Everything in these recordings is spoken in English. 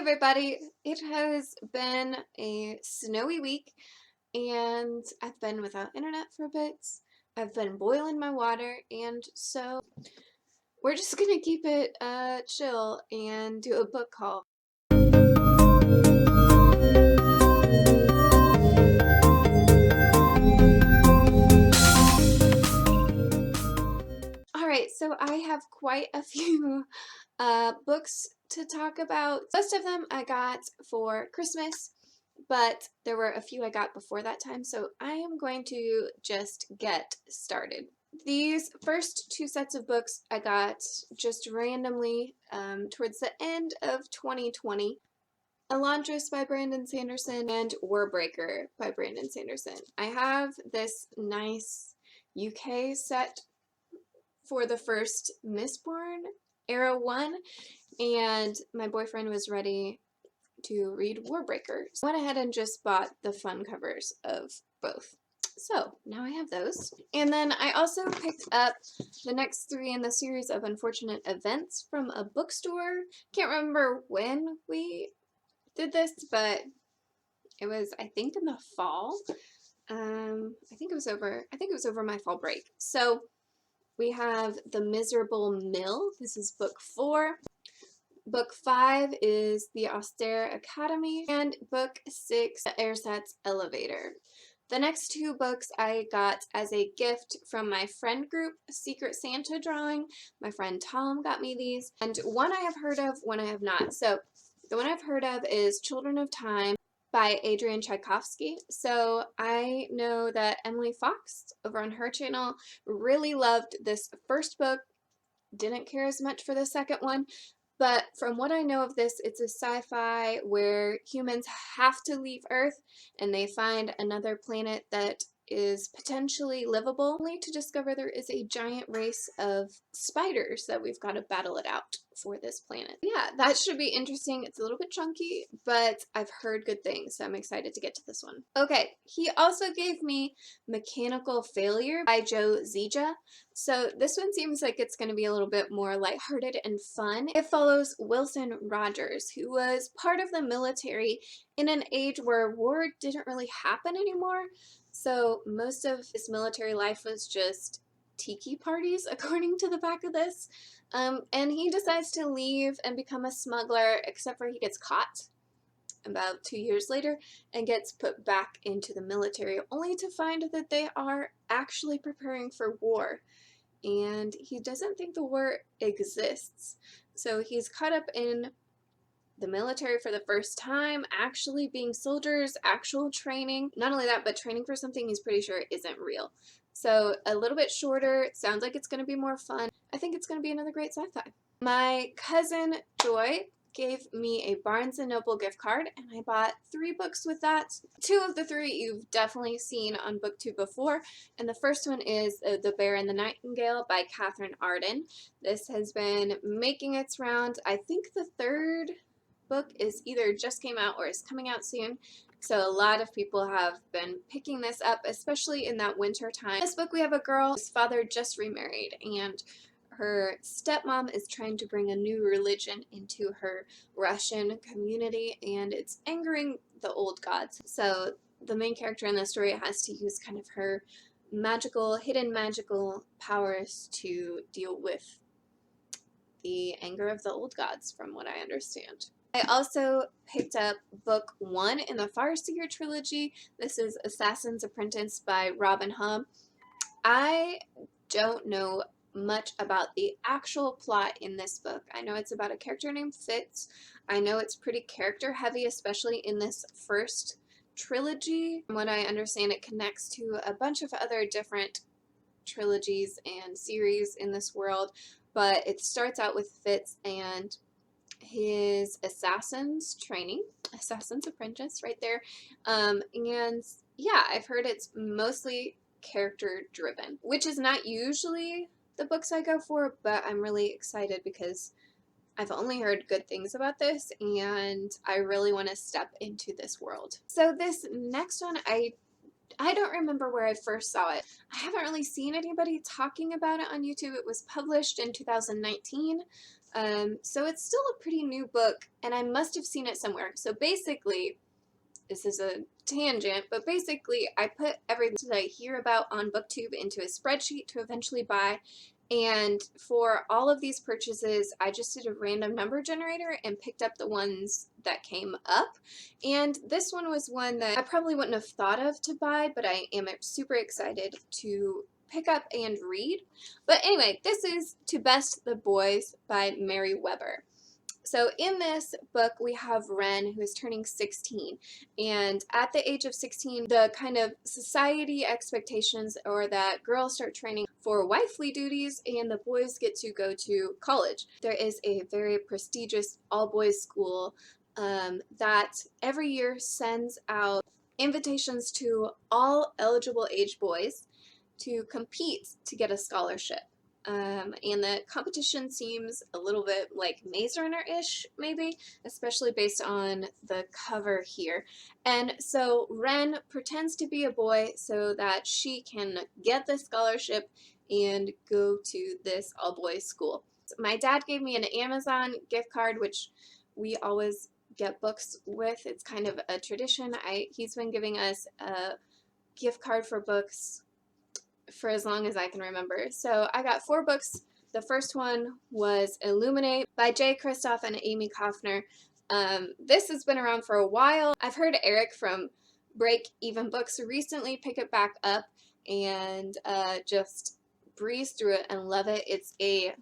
everybody, it has been a snowy week and I've been without internet for a bit. I've been boiling my water, and so we're just gonna keep it chill and do a book haul. Alright, so I have quite a few books to talk about. Most of them I got for Christmas, but there were a few I got before that time, so I am going to just get started. These first two sets of books I got just randomly towards the end of 2020. Elantris by Brandon Sanderson and Warbreaker by Brandon Sanderson. I have this nice UK set for the first Mistborn Era 1, and my boyfriend was ready to read Warbreaker. So I went ahead and just bought the fun covers of both. So now I have those. And then I also picked up the next three in the series of Unfortunate Events from a bookstore. Can't remember when we did this, but it was, I think, in the fall. I think it was over my fall break. So we have The Miserable Mill. This is book 4. Book 5 is The Austere Academy, and book 6, The Ersatz Elevator. The next two books I got as a gift from my friend group, Secret Santa Drawing. My friend Tom got me these, and one I have heard of, one I have not. So the one I've heard of is Children of Time by Adrienne Tchaikovsky. So I know that Emily Fox over on her channel really loved this first book, didn't care as much for the second one. But from what I know of this, it's a sci-fi where humans have to leave Earth and they find another planet that is potentially livable, only to discover there is a giant race of spiders that we've got to battle it out for this planet. Yeah, that should be interesting. It's a little bit chunky, but I've heard good things, so I'm excited to get to this one. Okay, he also gave me Mechanical Failure by Zija. So this one seems like it's going to be a little bit more lighthearted and fun. It follows Wilson Rogers, who was part of the military in an age where war didn't really happen anymore. So most of his military life was just tiki parties, according to the back of this. And he decides to leave and become a smuggler, except for he gets caught about 2 years later and gets put back into the military, only to find that they are actually preparing for war. And he doesn't think the war exists. So he's caught up in the military for the first time, actually being soldiers, actual training. Not only that, but training for something he's pretty sure isn't real. So a little bit shorter, sounds like it's going to be more fun. I think it's going to be another great sci-fi. My cousin Joy gave me a Barnes & Noble gift card, and I bought 3 books with that. 2 of the 3 you've definitely seen on book 2 before, and the first one is The Bear and the Nightingale by Katherine Arden. This has been making its round. I think the 3rd book is either just came out or is coming out soon. So a lot of people have been picking this up, especially in that winter time. In this book we have a girl whose father just remarried, and her stepmom is trying to bring a new religion into her Russian community, and it's angering the old gods. So the main character in the story has to use kind of her hidden magical powers to deal with the anger of the old gods, from what I understand. I also picked up book 1 in the Farseer trilogy. This is Assassin's Apprentice by Robin Hobb. I don't know much about the actual plot in this book. I know it's about a character named Fitz. I know it's pretty character heavy, especially in this first trilogy. From what I understand, it connects to a bunch of other different trilogies and series in this world, but it starts out with Fitz and his assassin's training, assassin's apprentice right there. And yeah, I've heard it's mostly character driven, which is not usually the books I go for, but I'm really excited because I've only heard good things about this and I really want to step into this world. So this next one, I don't remember where I first saw it. I haven't really seen anybody talking about it on YouTube. It was published in 2019. So it's still a pretty new book, and I must have seen it somewhere. So basically, this is a tangent, but basically I put everything that I hear about on BookTube into a spreadsheet to eventually buy. And for all of these purchases, I just did a random number generator and picked up the ones that came up. And this one was one that I probably wouldn't have thought of to buy, but I am super excited to pick up and read. But anyway, this is To Best the Boys by Mary Weber. So in this book, we have Ren, who is turning 16, and at the age of 16, the kind of society expectations are that girls start training for wifely duties and the boys get to go to college. There is a very prestigious all-boys school that every year sends out invitations to all eligible age boys to compete to get a scholarship. And the competition seems a little bit like Maze Runner-ish, maybe, especially based on the cover here. And so Ren pretends to be a boy so that she can get the scholarship and go to this all-boys school. My dad gave me an Amazon gift card, which we always get books with. It's kind of a tradition. He's been giving us a gift card for books for as long as I can remember. So I got 4 books. The first one was Illuminate by Jay Kristoff and Amy Kaufner. This has been around for a while. I've heard Eric from Break Even Books recently pick it back up and just breeze through it and love it. It's a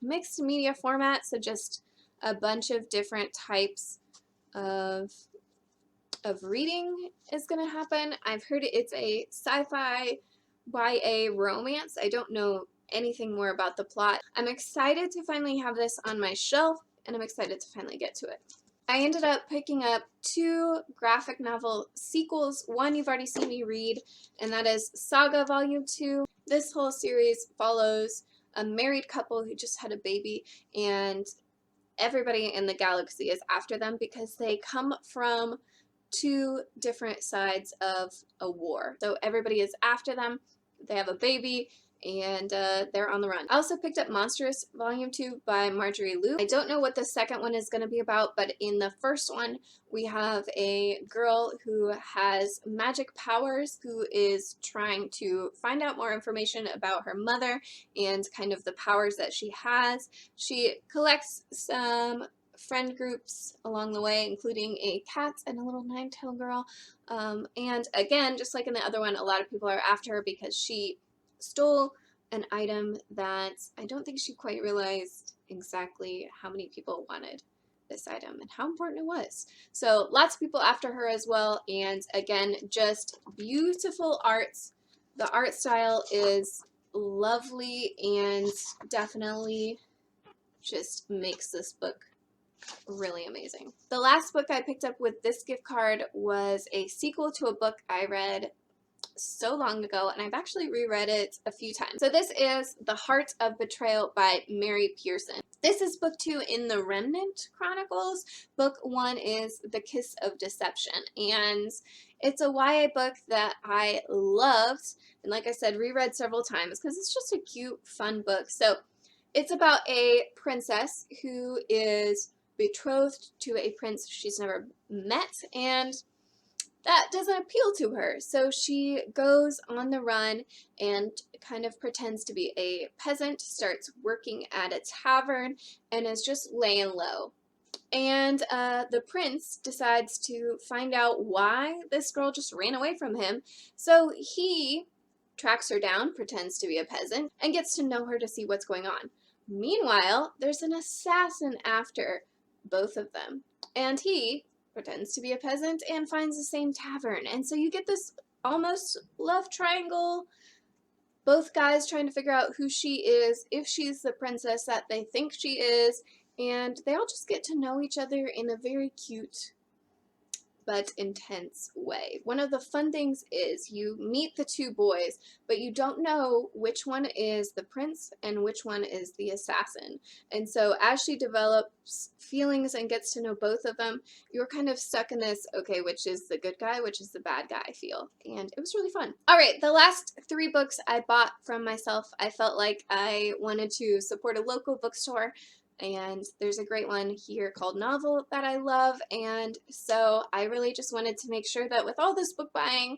mixed media format, so just a bunch of different types of reading is going to happen. I've heard it's a sci-fi YA romance. I don't know anything more about the plot. I'm excited to finally have this on my shelf, and I'm excited to finally get to it. I ended up picking up 2 graphic novel sequels. One you've already seen me read, and that is Saga Volume 2. This whole series follows a married couple who just had a baby, and everybody in the galaxy is after them because they come from 2 different sides of a war. So everybody is after them. They have a baby, and they're on the run. I also picked up Monstrous Volume 2 by Marjorie Liu. I don't know what the second one is going to be about, but in the first one, we have a girl who has magic powers who is trying to find out more information about her mother and kind of the powers that she has. She collects some friend groups along the way, including a cat and a little 9-tailed girl. And again, just like in the other one, a lot of people are after her because she stole an item that I don't think she quite realized exactly how many people wanted this item and how important it was. So lots of people after her as well, and again, just beautiful arts. The art style is lovely and definitely just makes this book really amazing. The last book I picked up with this gift card was a sequel to a book I read so long ago, and I've actually reread it a few times. So this is The Heart of Betrayal by Mary Pearson. This is book 2 in the Remnant Chronicles. Book 1 is The Kiss of Deception, and it's a YA book that I loved, and like I said, reread several times because it's just a cute, fun book. So it's about a princess who is betrothed to a prince she's never met, and that doesn't appeal to her. So she goes on the run and kind of pretends to be a peasant, starts working at a tavern, and is just laying low. And the prince decides to find out why this girl just ran away from him. So he tracks her down, pretends to be a peasant, and gets to know her to see what's going on. Meanwhile, there's an assassin after both of them, and he pretends to be a peasant and finds the same tavern. And so you get this almost love triangle, both guys trying to figure out who she is, if she's the princess that they think she is, and they all just get to know each other in a very cute but intense way. One of the fun things is you meet the 2 boys, but you don't know which one is the prince and which one is the assassin. And so as she develops feelings and gets to know both of them, you're kind of stuck in this, okay, which is the good guy, which is the bad guy feel. And it was really fun. All right, the last 3 books I bought from myself, I felt like I wanted to support a local bookstore and there's a great one here called Novel that I love, and so I really just wanted to make sure that with all this book buying,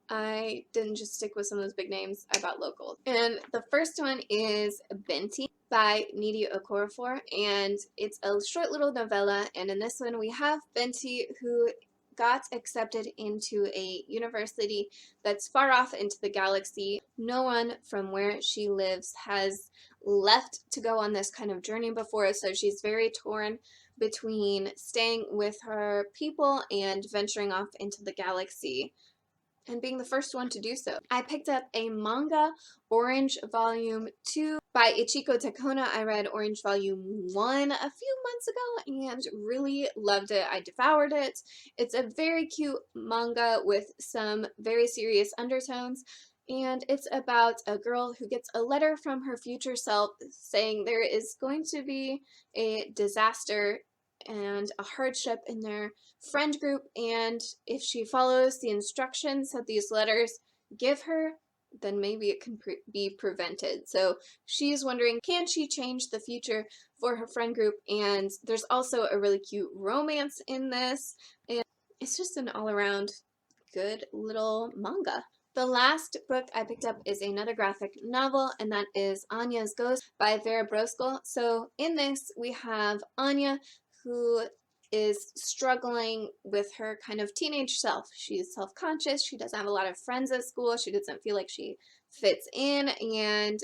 I didn't just stick with some of those big names, I bought local. And the first one is Benti by Nidhi Okorafor, and it's a short little novella, and in this one we have Benti, who got accepted into a university that's far off into the galaxy. No one from where she lives has left to go on this kind of journey before, so she's very torn between staying with her people and venturing off into the galaxy and being the first one to do so. I picked up a manga, Orange Volume 2 by Ichiko Takona. I read Orange Volume 1 a few months ago and really loved it. I devoured it. It's a very cute manga with some very serious undertones, and it's about a girl who gets a letter from her future self saying there is going to be a disaster and a hardship in their friend group, and if she follows the instructions that these letters give her, then maybe it can be prevented. So she's wondering, can she change the future for her friend group? And there's also a really cute romance in this, and it's just an all-around good little manga. The last book I picked up is another graphic novel, and that is Anya's Ghost by Vera Broskal. So in this, we have Anya, who is struggling with her kind of teenage self. She's self-conscious, she doesn't have a lot of friends at school, she doesn't feel like she fits in, and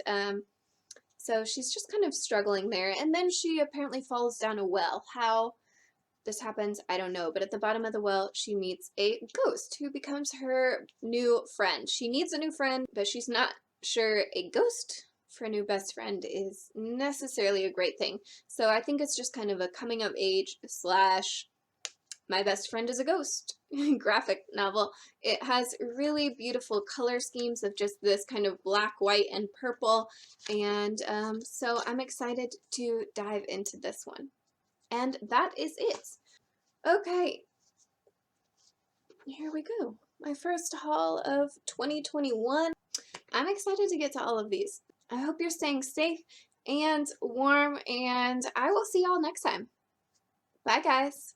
so she's just kind of struggling there. And then she apparently falls down a well. How this happens, I don't know, but at the bottom of the well, she meets a ghost who becomes her new friend. She needs a new friend, but she's not sure a ghost for a new best friend is necessarily a great thing. So I think it's just kind of a coming of age slash my best friend is a ghost graphic novel. It has really beautiful color schemes of just this kind of black, white, and purple, and so I'm excited to dive into this one. And that is it. Okay, here we go. My first haul of 2021. I'm excited to get to all of these. I hope you're staying safe and warm, and I will see y'all next time. Bye, guys.